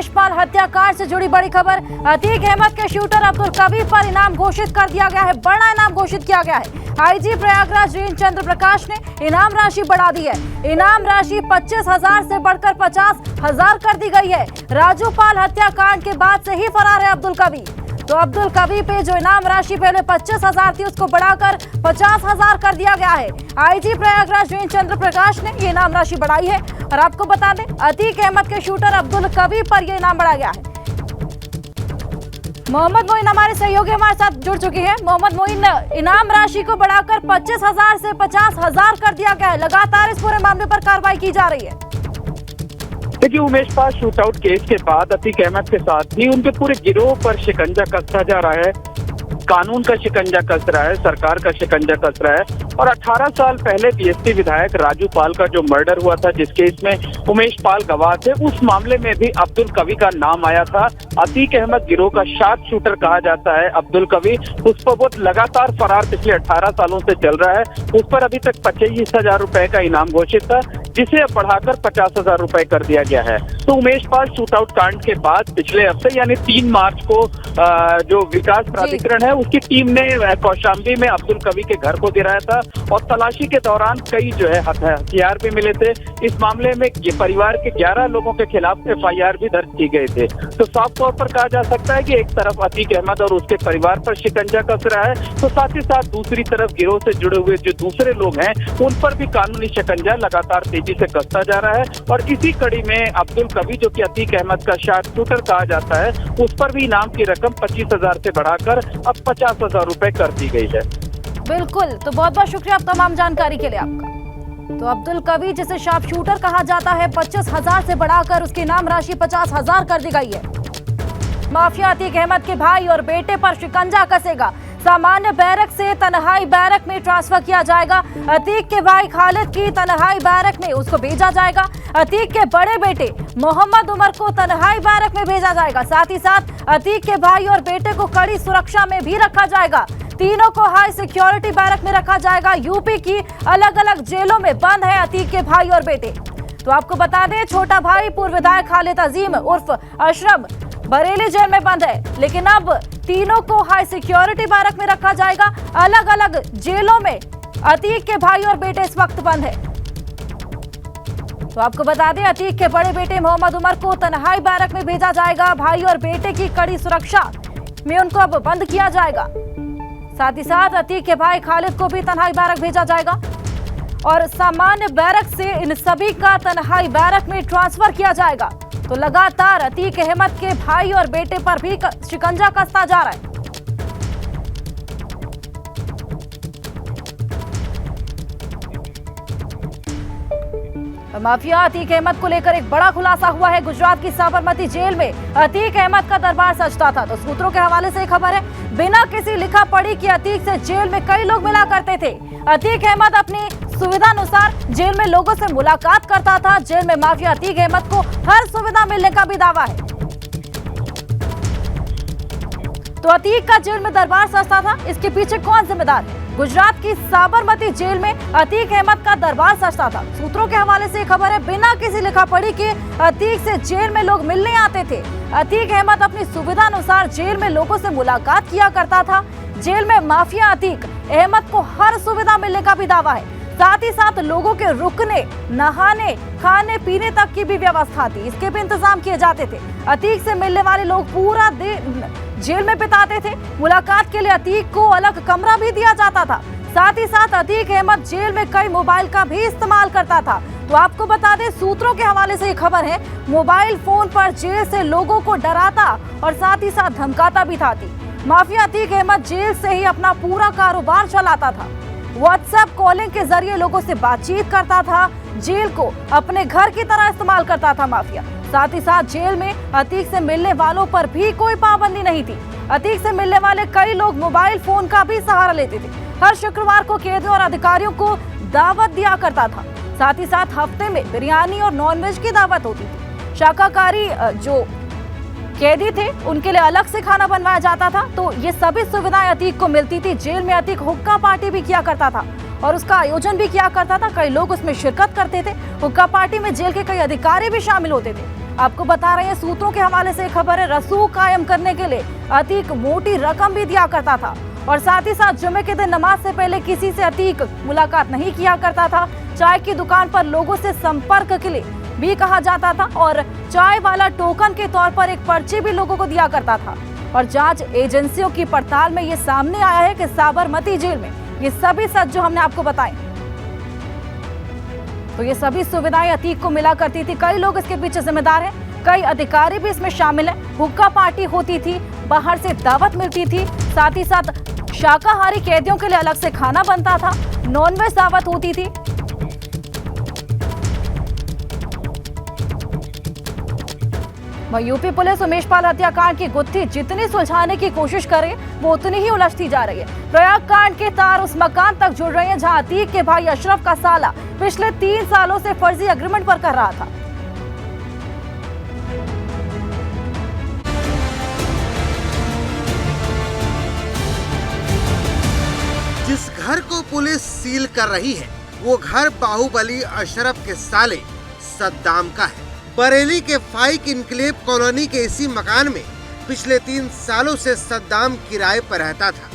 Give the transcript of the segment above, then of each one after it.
उमेश पाल हत्याकांड से जुड़ी बड़ी खबर। अतीक अहमद के शूटर अब्दुल कबीर पर इनाम घोषित कर दिया गया है। बड़ा इनाम घोषित किया गया है। आईजी प्रयागराज वीरेंद्र चंद्र प्रकाश ने इनाम राशि बढ़ा दी है। इनाम राशि 25,000 से बढ़कर 50,000 कर दी गई है। राजू पाल हत्याकांड के बाद से ही फरार है अब्दुल कबीर। तो अब्दुल कबीर पे जो इनाम राशि पहले 25,000 थी उसको बढ़ाकर 50,000 कर दिया गया है। आईजी प्रयागराज वीरेंद्र चंद्र प्रकाश ने ये इनाम राशि बढ़ाई है। और आपको बता दें, अतीक अहमद के शूटर अब्दुल कबीर पर यह इनाम बढ़ा गया है। मोहम्मद मोइन हमारे सहयोगी हमारे साथ जुड़ चुके हैं। मोहम्मद मोइन, इनाम राशि को बढ़ाकर 25,000 से 50,000 कर दिया गया है। लगातार इस पूरे मामले पर कार्रवाई की जा रही है। देखिए, उमेश पाल शूटआउट केस के बाद अतीक अहमद के साथ ही उनके पूरे गिरोह पर शिकंजा कसता जा रहा है। कानून का शिकंजा कस रहा है, सरकार का शिकंजा कस रहा है। और 18 साल पहले बीएसपी विधायक राजू पाल का जो मर्डर हुआ था, जिस केस में उमेश पाल गवाह थे, उस मामले में भी अब्दुल कबीर का नाम आया था। अतीक अहमद गिरोह का शार्प शूटर कहा जाता है अब्दुल कबीर। उस पर वो लगातार फरार पिछले 18 सालों से चल रहा है। उस पर अभी तक 25,000 रुपए का इनाम घोषित था, जिसे अब बढ़ाकर 50,000 रुपए कर दिया गया है। तो उमेश पाल शूटआउट कांड के बाद पिछले हफ्ते यानी 3 मार्च को जो विकास प्राधिकरण है उसकी टीम ने कौशाम्बी में अब्दुल कबीर के घर को गिराया था। और तलाशी के दौरान कई जो है हथियार भी मिले थे। इस मामले में ये परिवार के 11 लोगों के खिलाफ FIR भी दर्ज की गए थे। तो साफ तौर पर कहा जा सकता है कि एक तरफ अतीक अहमद और उसके परिवार पर शिकंजा कस रहा है, तो साथ ही साथ दूसरी तरफ गिरोह से जुड़े हुए जो दूसरे लोग हैं उन पर भी कानूनी शिकंजा लगातार तेजी से कसता जा रहा है। और इसी कड़ी में अब्दुल कबीर, जो कि अतीक अहमद का शार्प शूटर कहा जाता है, उस पर भी इनाम की रकम 25,000 से बढ़ाकर अब 50,000 रुपए कर दी गई है। बिल्कुल, तो बहुत बहुत शुक्रिया आप तमाम जानकारी के लिए आपका। तो अब्दुल कबीर, जिसे शार्प शूटर कहा जाता है, 25,000 से बढ़ाकर उसकी इनाम राशि 50,000 कर दी गई है। माफिया अतीक अहमद के भाई और बेटे पर शिकंजा कसेगा। सामान्य बैरक से तन्हाई बैरक में ट्रांसफर किया जाएगा। अतीक के भाई खालिद की तन्हाई बैरक में उसको भेजा जाएगा। अतीक के बड़े बेटे मोहम्मद उमर को तन्हाई बैरक में भेजा जाएगा। साथ ही साथ अतीक के भाई और बेटे को कड़ी सुरक्षा में भी रखा जाएगा। तीनों को हाई सिक्योरिटी बैरक में रखा जाएगा। यूपी की अलग अलग जेलों में बंद है अतीक के भाई और बेटे। तो आपको बता दें, छोटा भाई पूर्व विधायक खालिद अजीम उर्फ अशरफ बरेली जेल में बंद है, लेकिन अब तीनों को हाई सिक्योरिटी बैरक में रखा जाएगा। अलग अलग जेलों में अतीक के भाई और बेटे इस वक्त बंद है। तो आपको बता दें, अतीक के बड़े बेटे मोहम्मद उमर को तन्हाई बैरक में भेजा जाएगा। भाई और बेटे की कड़ी सुरक्षा में उनको अब बंद किया जाएगा। साथ ही साथ अतीक के भाई खालिद को भी तन्हाई बैरक भेजा जाएगा। और सामान्य बैरक से इन सभी का तन्हाई बैरक में ट्रांसफर किया जाएगा। तो लगातार अतीक अहमद के भाई और बेटे पर भी शिकंजा कसता जा रहा है। माफिया अतीक अहमद को लेकर एक बड़ा खुलासा हुआ है। गुजरात की साबरमती जेल में अतीक अहमद का दरबार सजता था। तो सूत्रों के हवाले से खबर है, बिना किसी लिखा पढ़ी कि अतीक से जेल में कई लोग मिला करते थे। अतीक अहमद अपनी सुविधा अनुसार जेल में लोगों से मुलाकात करता था। जेल में माफिया अतीक अहमद को हर सुविधा मिलने का भी दावा है। तो अतीक का जेल में दरबार सजता था, इसके पीछे कौन जिम्मेदार है? गुजरात की साबरमती जेल में अतीक अहमद का दरबार सजता था। सूत्रों के हवाले से खबर है, बिना किसी लिखा पढ़ी के अतीक से जेल में लोग मिलने आते थे। अतीक अहमद अपनी सुविधा अनुसार जेल में लोगों से मुलाकात किया करता था। जेल में माफिया अतीक अहमद को हर सुविधा मिलने का भी दावा है। साथ ही साथ लोगों के रुकने, नहाने, खाने पीने तक की भी व्यवस्था थी, इसके भी इंतजाम किए जाते थे। अतीक से मिलने वाले लोग पूरा दिन जेल में बिताते थे। मुलाकात के लिए अतीक को अलग कमरा भी दिया जाता था। साथ ही साथ अतीक अहमद जेल में कई मोबाइल का भी इस्तेमाल करता था। तो आपको बता दें, सूत्रों के हवाले से ये खबर है, मोबाइल फोन पर जेल से लोगों को डराता और साथ ही साथ धमकाता भी था। माफिया अतीक अहमद जेल से ही अपना पूरा कारोबार चलाता था। व्हाट्सएप कॉलिंग के जरिए लोगों से बातचीत करता था। जेल को अपने घर की तरह इस्तेमाल करता था माफिया। साथ ही साथ जेल में अतीक से मिलने वालों पर भी कोई पाबंदी नहीं थी। अतीक से मिलने वाले कई लोग मोबाइल फोन का भी सहारा लेते थे। हर शुक्रवार को कैदियों और अधिकारियों को दावत दिया करता था। साथ ही साथ हफ्ते में बिरयानी और नॉनवेज की दावत होती थी। शाकाहारी जो कैदी थे उनके लिए अलग से खाना बनवाया जाता था। तो ये सभी सुविधाएं अतीक को मिलती थी। जेल में अतीक हुक्का पार्टी भी किया करता था और उसका आयोजन भी किया करता था। कई लोग उसमें शिरकत करते थे। हुक्का पार्टी में जेल के कई अधिकारी भी शामिल होते थे। आपको बता रहे हैं, सूत्रों के हवाले से खबर है, रसूख कायम करने के लिए अतीक मोटी रकम भी दिया करता था और साथ ही साथ जुमे के दिन नमाज से पहले किसी से अतीक मुलाकात नहीं किया करता था। चाय की दुकान पर लोगों से संपर्क के लिए भी कहा जाता था और चाय वाला टोकन के तौर पर एक पर्ची भी लोगों को दिया करता था। और जांच एजेंसियों की पड़ताल में ये सामने आया है कि साबरमती जेल में ये सभी सच जो हमने आपको बताए, तो ये सभी सुविधाएं अतीक को मिला करती थी। कई लोग इसके पीछे जिम्मेदार हैं, कई अधिकारी भी इसमें शामिल हैं। हुक्का पार्टी होती थी, बाहर से दावत मिलती थी, साथ ही साथ शाकाहारी कैदियों के लिए अलग से खाना बनता था, नॉनवेज दावत होती थी। वहीं यूपी पुलिस उमेश पाल हत्याकांड की गुत्थी जितनी सुलझाने की कोशिश करे वो उतनी ही उलझती जा रही है। प्रयाग कांड के तार उस मकान तक जुड़ रहे हैं जहां अतीक के भाई अशरफ का साला पिछले 3 सालों से फर्जी एग्रीमेंट पर कर रहा था। जिस घर को पुलिस सील कर रही है वो घर बाहुबली अशरफ के साले सद्दाम का है। बरेली के फाइक इनक्लेव कॉलोनी के इसी मकान में पिछले 3 सालों से सद्दाम किराए पर रहता था।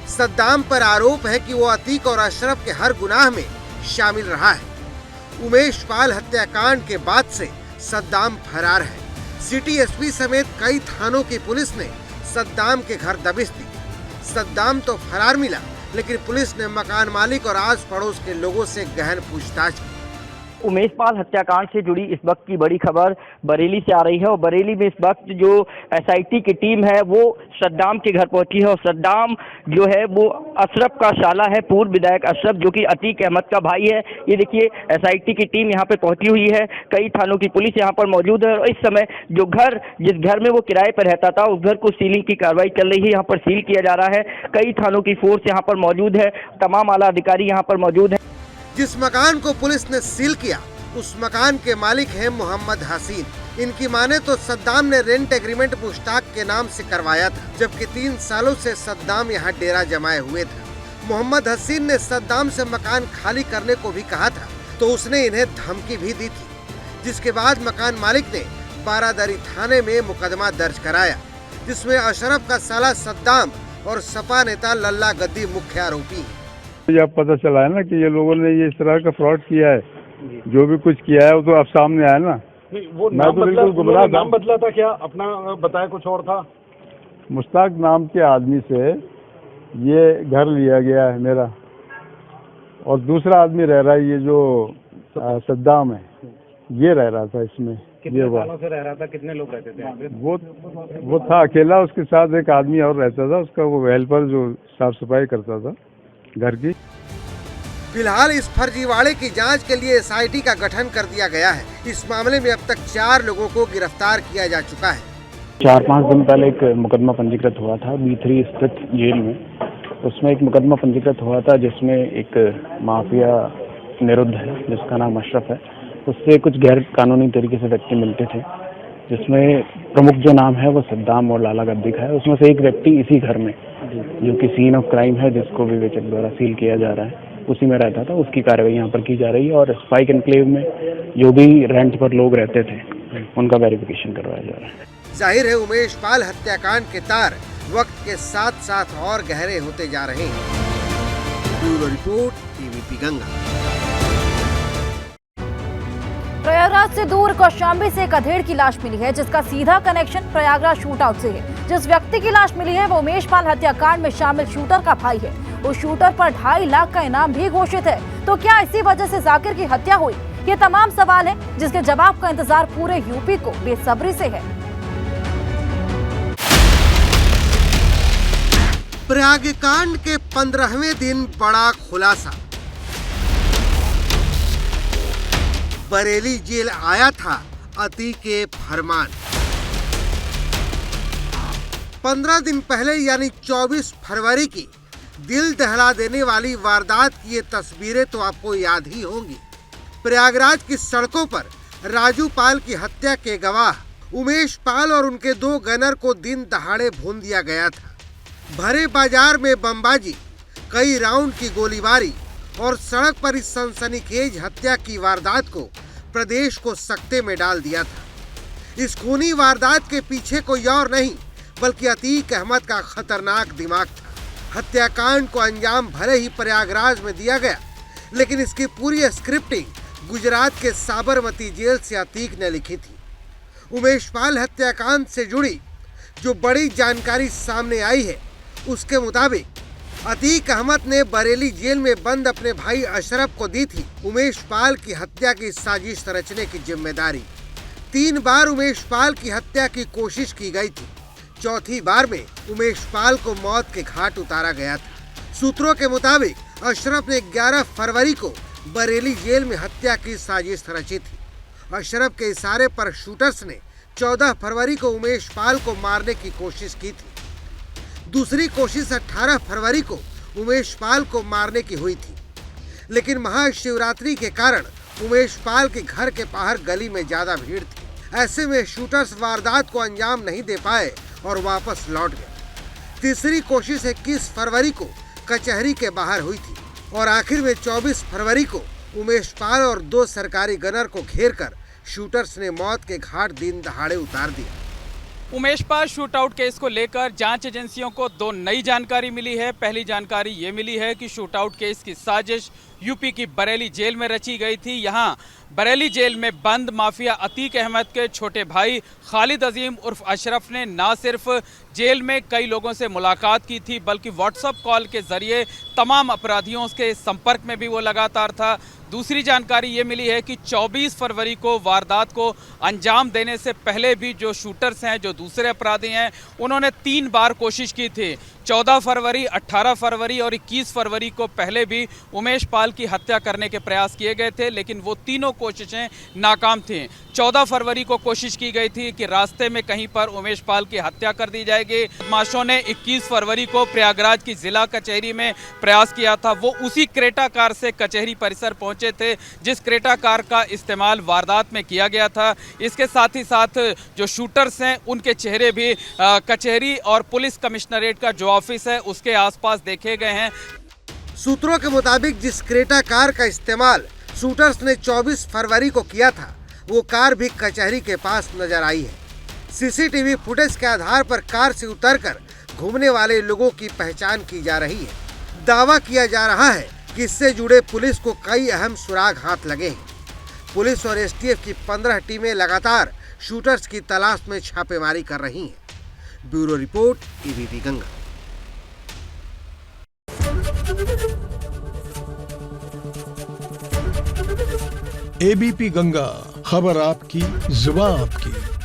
सद्दाम पर आरोप है कि वो अतीक और अशरफ के हर गुनाह में शामिल रहा है। उमेश पाल हत्याकांड के बाद से सद्दाम फरार है। सिटी एसपी समेत कई थानों की पुलिस ने सद्दाम के घर दबिश दी। सद्दाम तो फरार मिला, लेकिन पुलिस ने मकान मालिक और आस पड़ोस के लोगों से गहन पूछताछ की। उमेश पाल हत्याकांड से जुड़ी इस वक्त की बड़ी खबर बरेली से आ रही है और बरेली में इस वक्त जो एसआईटी की टीम है वो सद्दाम के घर पहुंची है और सद्दाम जो है वो अशरफ का साला है, पूर्व विधायक अशरफ जो कि अतीक अहमद का भाई है। ये देखिए एसआईटी की टीम यहाँ पे पहुंची हुई है, कई थानों की पुलिस यहाँ पर मौजूद है और इस समय जो घर जिस घर में वो किराए पर रहता था उस घर को सीलिंग की कार्रवाई चल रही है। यहाँ पर सील किया जा रहा है, कई थानों की फोर्स यहाँ पर मौजूद है, तमाम आला अधिकारी यहाँ पर मौजूद है। जिस मकान को पुलिस ने सील किया उस मकान के मालिक हैं मोहम्मद हसीन। इनकी माने तो सद्दाम ने रेंट एग्रीमेंट मुश्ताक के नाम से करवाया था, जबकि 3 सालों से सद्दाम यहाँ डेरा जमाए हुए था। मोहम्मद हसीन ने सद्दाम से मकान खाली करने को भी कहा था, तो उसने इन्हें धमकी भी दी थी, जिसके बाद मकान मालिक ने बारादरी थाने में मुकदमा दर्ज कराया, जिसमें अशरफ का साला सद्दाम और सपा नेता लल्ला गद्दी मुख्य आरोपी हैं। अब पता चला है ना कि ये लोगों ने ये इस तरह का फ्रॉड किया है, जो भी कुछ किया है वो तो अब सामने आया ना। वो मैं तो बिल्कुल गुमराह था। नाम बदला था क्या अपना, बताया कुछ और था? मुश्ताक नाम के आदमी से ये घर लिया गया है मेरा, और दूसरा आदमी रह रहा है, ये जो सद्दाम है ये रह रहा था इसमें। कितने सालों से रह रहा था? कितने लोग रहते थे? वो था अकेला, उसके साथ एक आदमी और रहता था, उसका वो हेल्पर जो साफ सफाई करता था घर की। फिलहाल इस फर्जीवाड़े की जांच के लिए एसआईटी का गठन कर दिया गया है। इस मामले में अब तक 4 लोगों को गिरफ्तार किया जा चुका है। 4-5 दिन पहले एक मुकदमा पंजीकृत हुआ था B3 स्थित जेल में। उसमें एक मुकदमा पंजीकृत हुआ था जिसमें एक माफिया निरुद्ध है जिसका नाम अशरफ है, उससे कुछ गैर कानूनी तरीके से व्यक्ति मिलते थे, जिसमें प्रमुख जो नाम है वो सद्दाम और लाला गद्दी का है। उसमें से एक व्यक्ति इसी घर में जो कि सीन ऑफ क्राइम है, जिसको विवेचक द्वारा सील किया जा रहा है, उसी में रहता था। उसकी कार्रवाई यहाँ पर की जा रही है और स्पाइक एनक्लेव में जो भी रेंट पर लोग रहते थे उनका वेरिफिकेशन करवाया जा रहा है। जाहिर है उमेश पाल हत्याकांड के तार वक्त के साथ साथ और गहरे होते जा रहे हैं। Bureau report, ABP Ganga. Prayagraj से दूर कौशाम्बी से एक अधेड़ की लाश मिली है, जिसका सीधा कनेक्शन प्रयागराज शूटआउट से है। जिस व्यक्ति की लाश मिली है वो उमेश पाल हत्याकांड में शामिल शूटर का भाई है। उस शूटर पर 2.5 लाख का इनाम भी घोषित है। तो क्या इसी वजह से जाकिर की हत्या हुई? ये तमाम सवाल हैं जिसके जवाब का इंतजार पूरे यूपी को बेसब्री से है। प्रयागकांड के 15वें दिन बड़ा खुलासा। बरेली जेल आया था अतीक के फरमान। 15 दिन पहले यानी 24 फरवरी की दिल दहला देने वाली वारदात की ये तस्वीरें तो आपको याद ही होंगी। प्रयागराज की सड़कों पर राजू पाल की हत्या के गवाह उमेश पाल और उनके 2 गनर को दिन दहाड़े भून दिया गया था। भरे बाजार में बमबाजी, कई राउंड की गोलीबारी और सड़क पर इस सनसनीखेज हत्या की वारदात को प्रदेश को सकते में डाल दिया था। इस खूनी वारदात के पीछे कोई और नहीं बल्कि अतीक अहमद का खतरनाक दिमाग था। हत्याकांड को अंजाम भले ही प्रयागराज में दिया गया, लेकिन इसकी पूरी स्क्रिप्टिंग गुजरात के साबरमती जेल से अतीक ने लिखी थी। उमेश पाल हत्याकांड से जुड़ी जो बड़ी जानकारी सामने आई है, उसके मुताबिक अतीक अहमद ने बरेली जेल में बंद अपने भाई अशरफ को दी थी उमेश पाल की हत्या की साजिश रचने की जिम्मेदारी। 3 बार उमेश पाल की हत्या की कोशिश की गई थी। चौथी बार में उमेश पाल को मौत के घाट उतारा गया था। सूत्रों के मुताबिक अशरफ ने 11 फरवरी को बरेली जेल में हत्या की साजिश रची थी। अशरफ के इशारे पर शूटर्स ने 14 फरवरी को उमेश पाल को मारने की कोशिश की थी। दूसरी कोशिश 18 फरवरी को उमेश पाल को मारने की हुई थी, लेकिन महाशिवरात्रि के कारण उमेश पाल के घर के बाहर गली में ज्यादा भीड़ थी। ऐसे में शूटर्स वारदात को अंजाम नहीं दे पाए और वापस लौट गए। तीसरी कोशिश 21 फरवरी को कचहरी के बाहर हुई थी और आखिर में 24 फरवरी को उमेश पाल और 2 सरकारी गनर को घेरकर शूटर्स ने मौत के घाट दिन दहाड़े उतार दिया। उमेश पाल शूटआउट केस को लेकर जांच एजेंसियों को 2 नई जानकारी मिली है। पहली जानकारी ये मिली है कि शूटआउट केस की साजिश यूपी की बरेली जेल में रची गई थी। यहाँ बरेली जेल में बंद माफिया अतीक अहमद के छोटे भाई खालिद अजीम उर्फ अशरफ ने न सिर्फ जेल में कई लोगों से मुलाकात की थी, बल्कि व्हाट्सएप कॉल के जरिए तमाम अपराधियों के संपर्क में भी वो लगातार था। दूसरी जानकारी ये मिली है कि 24 फरवरी को वारदात को अंजाम देने से पहले भी जो शूटर्स हैं, जो दूसरे अपराधी हैं, उन्होंने 3 बार कोशिश की थी। 14 फरवरी, 18 फरवरी और 21 फरवरी को पहले भी उमेश पाल की हत्या करने के प्रयास किए गए थे, लेकिन वो तीनों कोशिशें नाकाम थीं। 14 फरवरी को कोशिश की गई थी कि रास्ते में कहीं पर उमेश पाल की हत्या कर दी जाएगी। बदमाशों ने 21 फरवरी को प्रयागराज की जिला कचहरी में प्रयास किया था। वो उसी क्रेटा कार से कचहरी परिसर पहुंचे थे जिस क्रेटा कार का इस्तेमाल वारदात में किया गया था। इसके साथ ही साथ जो शूटर्स हैं उनके चेहरे भी कचहरी और पुलिस कमिश्नरेट का जो ऑफिस है उसके आसपास देखे गए हैं। सूत्रों के मुताबिक जिस क्रेटा कार का इस्तेमाल शूटर्स ने 24 फरवरी को किया था, वो कार भी कचहरी के पास नजर आई है। सीसीटीवी फुटेज के आधार पर कार से उतरकर घूमने वाले लोगों की पहचान की जा रही है। दावा किया जा रहा है कि इससे जुड़े पुलिस को कई अहम सुराग हाथ लगे हैं। पुलिस और एसटीएफ की 15 टीमें लगातार शूटर्स की तलाश में छापेमारी कर रही हैं। Bureau report, ABP Ganga. ABP Ganga, खबर आपकी, जुबान आपकी।